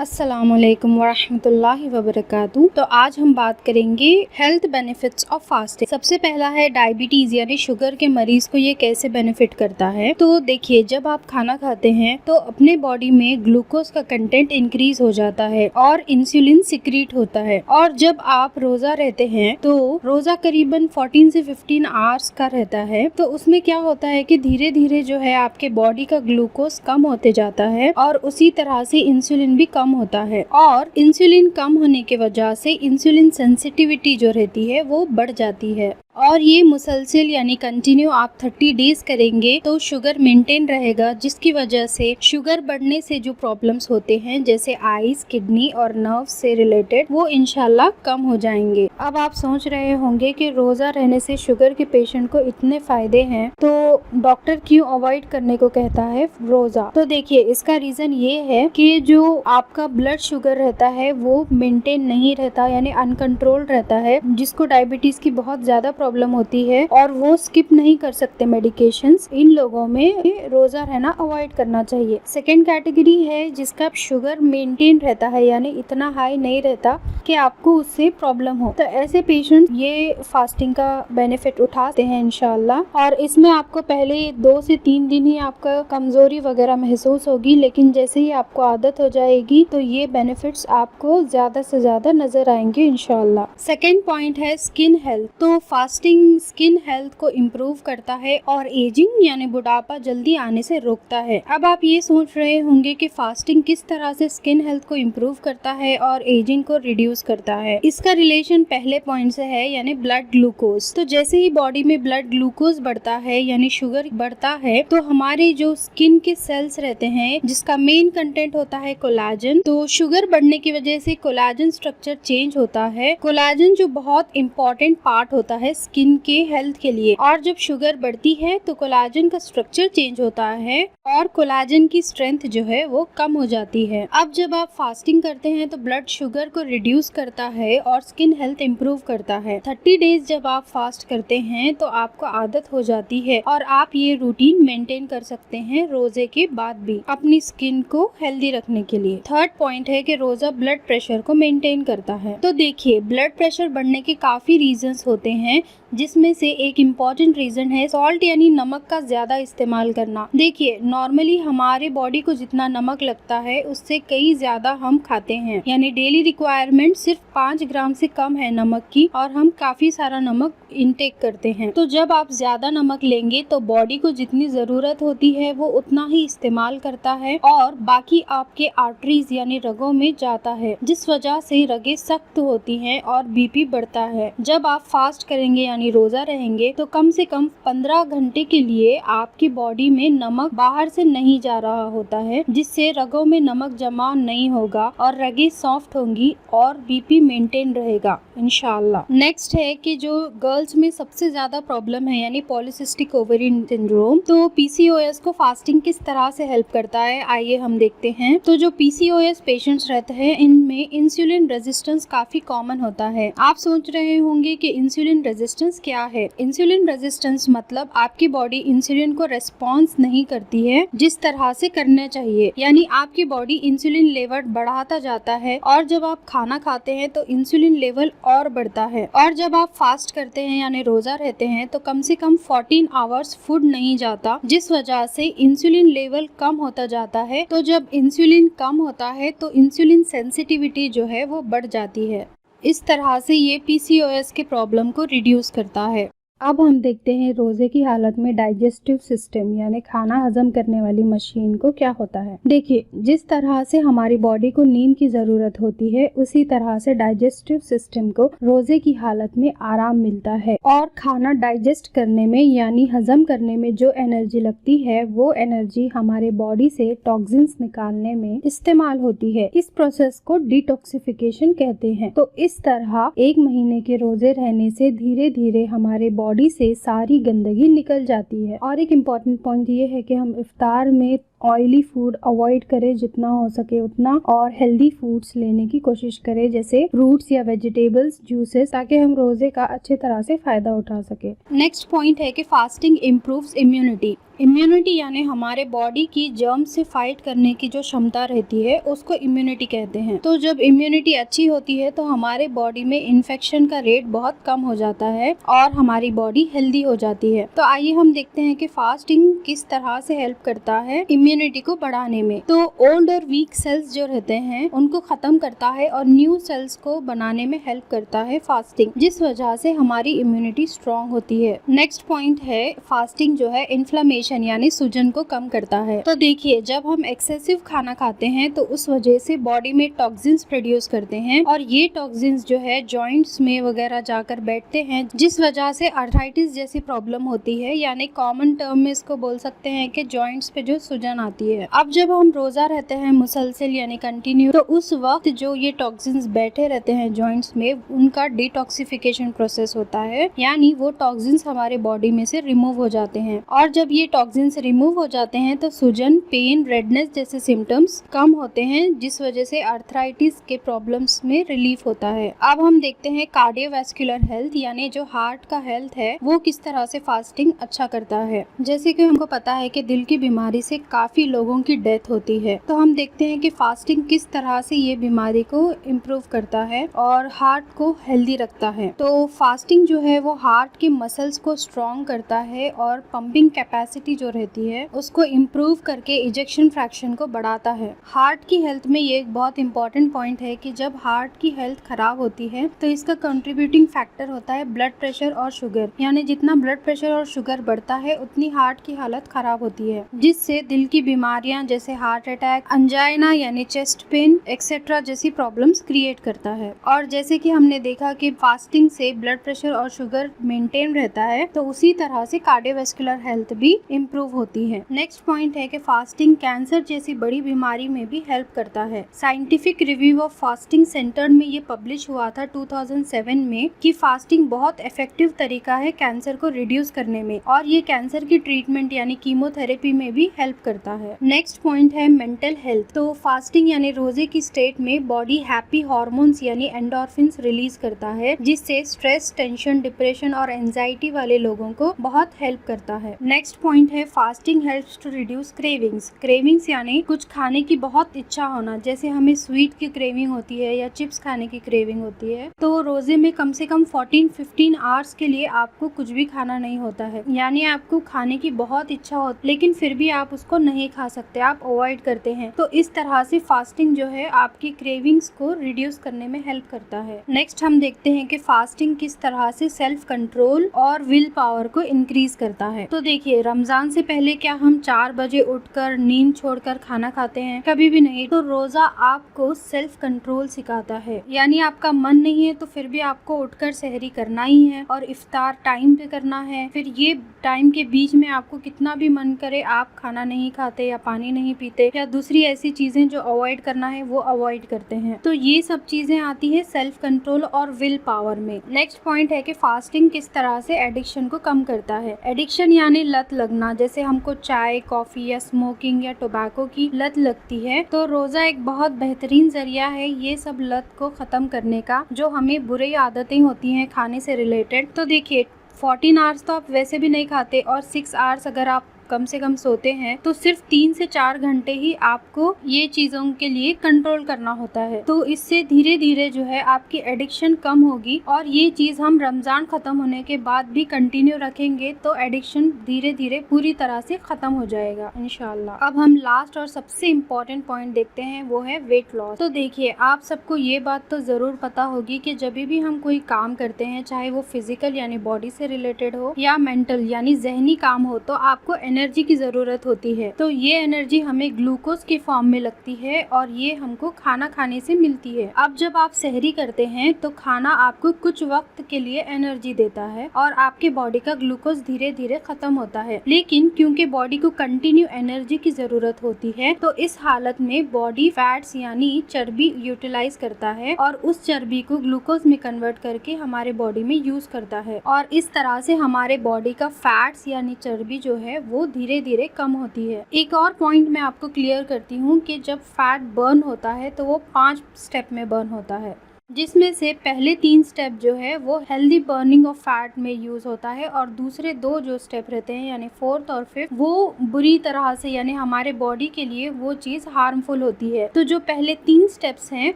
अस्सलामुअलैकुम वरहमतुल्लाहि वबरकातुहू। तो आज हम बात करेंगे हेल्थ बेनिफिट्स ऑफ फास्टिंग। सबसे पहला है डायबिटीज यानी शुगर के मरीज को ये कैसे बेनिफिट करता है। तो देखिए, जब आप खाना खाते हैं तो अपने बॉडी में ग्लूकोज का कंटेंट इंक्रीज हो जाता है और इंसुलिन सिक्रीट होता है। और जब आप रोजा रहते हैं तो रोजा करीबन 14 से 15 आवर्स का रहता है, तो उसमें क्या होता है कि धीरे धीरे जो है आपके बॉडी का ग्लूकोज कम होते जाता है और उसी तरह से इंसुलिन भी कम होता है। और इंसुलिन कम होने की वजह से इंसुलिन सेंसिटिविटी जो रहती है वो बढ़ जाती है। और ये मुसलसल यानी कंटिन्यू आप 30 डेज करेंगे तो शुगर मेंटेन रहेगा, जिसकी वजह से शुगर बढ़ने से जो प्रॉब्लम्स होते हैं जैसे आईज, किडनी और नर्व्स से रिलेटेड वो इंशाल्लाह कम हो जाएंगे। अब आप सोच रहे होंगे कि रोजा रहने से शुगर के पेशेंट को इतने फायदे हैं तो डॉक्टर क्यों अवॉइड करने को कहता है रोजा। तो देखिए, इसका रीजन ये है कि जो आपका ब्लड शुगर रहता है वो मेंटेन नहीं रहता यानी अनकंट्रोल रहता है, जिसको डायबिटीज की बहुत ज्यादा प्रॉब्लम होती है और वो स्किप नहीं कर सकते मेडिकेशंस। इन लोगों में रोजा रहना अवॉइड करना चाहिए। सेकेंड कैटेगरी है जिसका शुगर मेंटेन रहता है यानी इतना हाई नहीं रहता कि आपको उससे प्रॉब्लम हो, तो ऐसे पेशेंट ये फास्टिंग का बेनिफिट उठाते हैं इंशाल्लाह। और इसमें आपको पहले 2 से 3 दिन ही आपका कमजोरी वगैरह महसूस होगी, लेकिन जैसे ही आपको आदत हो जाएगी तो ये बेनिफिट्स आपको ज्यादा से ज्यादा नजर आएंगे इंशाल्लाह। सेकेंड पॉइंट है स्किन हेल्थ। तो फास्टिंग स्किन हेल्थ को इम्प्रूव करता है और एजिंग यानी बुढ़ापा जल्दी आने से रोकता है। अब आप ये सोच रहे होंगे कि फास्टिंग किस तरह से स्किन हेल्थ को इम्प्रूव करता है और एजिंग को रिड्यूस करता है। इसका रिलेशन पहले पॉइंट से है यानी ब्लड ग्लूकोज। तो जैसे ही बॉडी में ब्लड ग्लूकोज बढ़ता है यानी शुगर बढ़ता है तो हमारे जो स्किन के सेल्स रहते हैं जिसका मेन कंटेंट होता है कोलाजन, तो शुगर बढ़ने की वजह से कोलाजन स्ट्रक्चर चेंज होता है। कोलाजन जो बहुत इंपॉर्टेंट पार्ट होता है स्किन के हेल्थ के लिए, और जब शुगर बढ़ती है तो कोलाजन का स्ट्रक्चर चेंज होता है और कोलाजन की स्ट्रेंथ जो है वो कम हो जाती है। अब जब आप फास्टिंग करते हैं तो ब्लड शुगर को रिड्यूस करता है और स्किन हेल्थ इम्प्रूव करता है। 30 डेज जब आप फास्ट करते हैं तो आपको आदत हो जाती है और आप ये रूटीन मेंटेन कर सकते हैं रोजे के बाद भी अपनी स्किन को हेल्दी रखने के लिए। थर्ड पॉइंट है कि रोजा ब्लड प्रेशर को मेंटेन करता है। तो देखिए, ब्लड प्रेशर बढ़ने के काफी रीजंस होते हैं, जिसमें से एक इम्पॉर्टेंट रीजन है सॉल्ट यानी नमक का ज्यादा इस्तेमाल करना। देखिए, नॉर्मली हमारे बॉडी को जितना नमक लगता है उससे कई ज्यादा हम खाते हैं, यानी डेली रिक्वायरमेंट सिर्फ 5 ग्राम से कम है नमक की और हम काफी सारा नमक इनटेक करते हैं। तो जब आप ज्यादा नमक लेंगे तो बॉडी को जितनी जरूरत होती है वो उतना ही इस्तेमाल करता है और बाकी आपके आर्टरीज यानी रगों में जाता है, जिस वजह से रगें सख्त होती हैं और बीपी बढ़ता है। जब आप फास्ट करेंगे यानी रोजा रहेंगे तो कम से कम 15 घंटे के लिए आपकी बॉडी में नमक बाहर से नहीं जा रहा होता है, जिससे रगों में नमक जमा नहीं होगा और रगें सॉफ्ट होंगी और बीपी मेंटेन रहेगा इंशाल्लाह। नेक्स्ट है कि जो गर्ल्स में सबसे ज्यादा प्रॉब्लम है यानी पॉलीसिस्टिक ओवेरियन सिंड्रोम, तो पीसीओएस को फास्टिंग किस तरह से हेल्प करता है आइए हम देखते हैं। तो जो पीसीओएस पेशेंट्स रहते हैं इनमें इंसुलिन रेजिस्टेंस काफी कॉमन होता है। आप सोच रहे होंगे कि इंसुलिन रेजिस्टेंस क्या है। इंसुलिन रेजिस्टेंस मतलब आपकी बॉडी इंसुलिन को रेस्पॉन्स नहीं करती है जिस तरह से करना चाहिए, यानी आपकी बॉडी इंसुलिन लेवल बढ़ाता जाता है और जब आप खाना खाते हैं तो इंसुलिन लेवल और बढ़ता है। और जब आप फास्ट करते हैं यानी रोजा रहते हैं तो कम से कम 14 आवर्स फूड नहीं जाता, जिस वजह से इंसुलिन लेवल कम होता जाता है। तो जब इंसुलिन कम होता है तो इंसुलिन सेंसिटिविटी जो है वो बढ़ जाती है। इस तरह से ये पीसीओएस के प्रॉब्लम को रिड्यूस करता है। अब हम देखते हैं रोजे की हालत में डाइजेस्टिव सिस्टम यानी खाना हजम करने वाली मशीन को क्या होता है। देखिए, जिस तरह से हमारी बॉडी को नींद की जरूरत होती है उसी तरह से डाइजेस्टिव सिस्टम को रोजे की हालत में आराम मिलता है और खाना डाइजेस्ट करने में यानी हजम करने में जो एनर्जी लगती है वो एनर्जी हमारे बॉडी से टॉक्सिन्स निकालने में इस्तेमाल होती है। इस प्रोसेस को डिटॉक्सिफिकेशन कहते हैं। तो इस तरह 1 महीने के रोजे रहने से धीरे धीरे हमारे बॉडी से सारी गंदगी निकल जाती है। और एक इम्पॉर्टेंट पॉइंट ये है कि हम इफ्तार में ऑयली फूड अवॉइड करें जितना हो सके उतना, और हेल्दी फूड्स लेने की कोशिश करें जैसे फ्रूट्स या वेजिटेबल्स, जूसेस, ताकि हम रोजे का अच्छी तरह से फायदा उठा सके। नेक्स्ट पॉइंट है कि फास्टिंग इम्प्रूव्स इम्यूनिटी। इम्यूनिटी यानी हमारे बॉडी की जर्म से फाइट करने की जो क्षमता रहती है उसको इम्यूनिटी कहते हैं। तो जब इम्यूनिटी अच्छी होती है तो हमारे बॉडी में इन्फेक्शन का रेट बहुत कम हो जाता है और हमारी बॉडी हेल्दी हो जाती है। तो आइए हम देखते हैं कि फास्टिंग किस तरह से हेल्प करता है इम्यूनिटी को बढ़ाने में। तो ओल्ड और वीक सेल्स जो रहते हैं उनको खत्म करता है और न्यू सेल्स को बनाने में हेल्प करता है फास्टिंग, जिस वजह से हमारी इम्यूनिटी स्ट्रॉन्ग होती है। नेक्स्ट पॉइंट है फास्टिंग जो है इन्फ्लेमेशन यानी सूजन को कम करता है। तो देखिए, जब हम एक्सेसिव खाना खाते हैं तो उस वजह से बॉडी में टॉक्सिन्स प्रोड्यूस करते हैं और ये टॉक्सिन्स जो है जॉइंट्स में वगैरह जाकर बैठते हैं, जिस वजह से आर्थराइटिस जैसी प्रॉब्लम होती है, यानी कॉमन टर्म में इसको बोल सकते हैं कि जॉइंट्स पे जो सूजन आती है। अब जब हम रोजा रहते हैं मुसलसल यानी कंटिन्यू, तो उस वक्त जो ये टॉक्सिन्स बैठे रहते हैं जॉइंट्स में, उनका डिटॉक्सिफिकेशन प्रोसेस होता है, यानी वो टॉक्सिन्स हमारे बॉडी में से रिमूव हो जाते हैं। और जब ये टॉक्सिन्स रिमूव हो जाते हैं तो सूजन, पेन, रेडनेस जैसे सिम्टम्स कम होते हैं, जिस वजह से आर्थराइटिस के प्रॉब्लम्स में रिलीफ होता है। अब हम देखते हैं कार्डियोवैस्कुलर हेल्थ यानी जो हार्ट का हेल्थ है वो किस तरह से फास्टिंग अच्छा करता है। जैसे कि हमको पता है कि दिल की बीमारी से काफी लोगों की डेथ होती है, तो हम देखते हैं कि फास्टिंग किस तरह से ये बीमारी को इम्प्रूव करता है और हार्ट को हेल्दी रखता है। तो फास्टिंग जो है वो हार्ट के मसल्स को स्ट्रॉन्ग करता है और पंपिंग कैपेसिटी जो रहती है उसको इम्प्रूव करके इजेक्शन फ्रैक्शन को बढ़ाता है। हार्ट की हेल्थ में ये एक बहुत इंपॉर्टेंट पॉइंट है कि जब हार्ट की हेल्थ खराब होती है तो इसका कंट्रीब्यूटिंग फैक्टर होता है ब्लड प्रेशर और शुगर, यानी जितना ब्लड प्रेशर और शुगर बढ़ता है उतनी हार्ट की हालत खराब होती है, जिससे दिल की बीमारियां जैसे हार्ट अटैक, अंजाइना यानी चेस्ट पेन एक्सेट्रा जैसी प्रॉब्लम्स क्रिएट करता है। और जैसे कि हमने देखा कि फास्टिंग से ब्लड प्रेशर और शुगर मेंटेन रहता है, तो उसी तरह से कार्डियोवैस्कुलर हेल्थ भी इम्प्रूव होती है। नेक्स्ट पॉइंट है कि फास्टिंग कैंसर जैसी बड़ी बीमारी में भी हेल्प करता है। Scientific review of fasting centre में ये पब्लिश हुआ था 2007 में कि फास्टिंग बहुत इफेक्टिव तरीका है कैंसर को रिड्यूस करने में, और ये कैंसर की ट्रीटमेंट यानी कीमोथेरेपी में भी हेल्प करता है। नेक्स्ट पॉइंट है मेंटल हेल्थ। तो फास्टिंग यानी रोजे की स्टेट में बॉडी हैप्पी हार्मोन्स यानी एंडोर्फिन्स रिलीज करता है, जिससे स्ट्रेस, टेंशन, डिप्रेशन और एंजाइटी वाले लोगों को बहुत हेल्प करता है। नेक्स्ट पॉइंट है fasting helps to reduce cravings. Cravings यानी कुछ खाने की बहुत इच्छा होना, जैसे हमें स्वीट की क्रेविंग होती है या चिप्स खाने की क्रेविंग होती है, तो रोजे में कम से कम 14-15 आवर्स के लिए आपको कुछ भी खाना नहीं होता है, यानी आपको खाने की बहुत इच्छा होती लेकिन फिर भी आप उसको नहीं खा सकते, आप अवॉइड करते हैं। तो इस तरह से फास्टिंग जो है आपकी क्रेविंग्स को रिड्यूस करने में हेल्प करता है। नेक्स्ट हम देखते हैं कि फास्टिंग किस तरह से सेल्फ कंट्रोल और विल पावर को इंक्रीज करता है। तो देखिए, रमजान से पहले क्या हम 4 बजे उठकर नींद छोड़कर खाना खाते हैं? कभी भी नहीं। तो रोजा आपको सेल्फ कंट्रोल सिखाता है, यानी आपका मन नहीं है तो फिर भी आपको उठकर सहरी करना ही है और इफ्तार टाइम पे करना है। फिर ये टाइम के बीच में आपको कितना भी मन करे आप खाना नहीं खाते या पानी नहीं पीते या दूसरी ऐसी चीजें जो अवॉइड करना है वो अवॉइड करते हैं। तो ये सब चीजें आती है सेल्फ कंट्रोल और विल पावर में। नेक्स्ट पॉइंट है कि फास्टिंग किस तरह से एडिक्शन को कम करता है। एडिक्शन यानी लत लगना, जैसे हमको चाय, कॉफी या स्मोकिंग या टोबैको की लत लगती है, तो रोजा एक बहुत बेहतरीन जरिया है ये सब लत को खत्म करने का, जो हमें बुरी आदतें होती हैं खाने से रिलेटेड। तो देखिए, 14 आवर्स तो आप वैसे भी नहीं खाते और 6 आवर्स अगर आप कम से कम सोते हैं, तो सिर्फ 3 से 4 घंटे ही आपको ये चीजों के लिए कंट्रोल करना होता है। तो इससे धीरे धीरे जो है आपकी एडिक्शन कम होगी, और ये चीज हम रमजान खत्म होने के बाद भी कंटिन्यू रखेंगे तो एडिक्शन धीरे धीरे पूरी तरह से खत्म हो जाएगा इंशाल्लाह। अब हम लास्ट और सबसे इम्पोर्टेंट पॉइंट देखते हैं, वो है वेट लॉस। तो देखिए, आप सबको ये बात तो जरूर पता होगी कि जब भी हम कोई काम करते हैं, चाहे वो फिजिकल यानी बॉडी से रिलेटेड हो या मेंटल यानी जहनी काम हो, तो आपको एनर्जी की जरूरत होती है। तो ये एनर्जी हमें ग्लूकोज के फॉर्म में लगती है और ये हमको खाना खाने से मिलती है। अब जब आप सहरी करते हैं तो खाना आपको कुछ वक्त के लिए एनर्जी देता है और आपके बॉडी का ग्लूकोज धीरे धीरे खत्म होता है, लेकिन क्योंकि बॉडी को कंटिन्यू एनर्जी की जरूरत होती है, तो इस हालत में बॉडी फैट्स यानी चर्बी यूटिलाइज करता है और उस चर्बी को ग्लूकोज में कन्वर्ट करके हमारे बॉडी में यूज करता है, और इस तरह से हमारे बॉडी का फैट्स यानी चर्बी जो है वो धीरे धीरे कम होती है। एक और पॉइंट मैं आपको क्लियर करती हूँ कि जब फैट बर्न होता है तो वो 5 स्टेप में बर्न होता है, जिसमें से पहले 3 स्टेप जो है वो हेल्दी बर्निंग ऑफ फैट में यूज होता है और दूसरे 2 जो स्टेप रहते हैं यानी 4th और 5th वो बुरी तरह से यानी हमारे बॉडी के लिए वो चीज़ हार्मफुल होती है। तो जो पहले 3 स्टेप्स हैं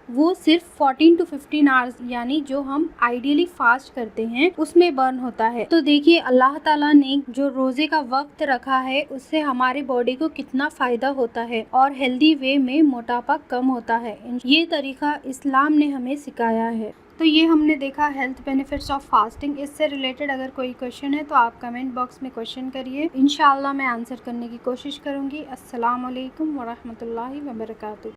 वो सिर्फ 14 to 15 आवर्स यानी जो हम आइडियली फास्ट करते हैं उसमें बर्न होता है। तो देखिए अल्लाह ताला ने जो रोजे का वक्त रखा है उससे हमारे बॉडी को कितना फायदा होता है और हेल्दी वे में मोटापा कम होता है। ये तरीका इस्लाम ने हमें सिखाया है। तो ये हमने देखा हेल्थ बेनिफिट्स ऑफ फास्टिंग। इससे रिलेटेड अगर कोई क्वेश्चन है तो आप कमेंट बॉक्स में क्वेश्चन करिए, इंशाल्लाह मैं आंसर करने की कोशिश करूँगी। अस्सलाम वालेकुम वरहमतुल्लाहि वबरकातुहू।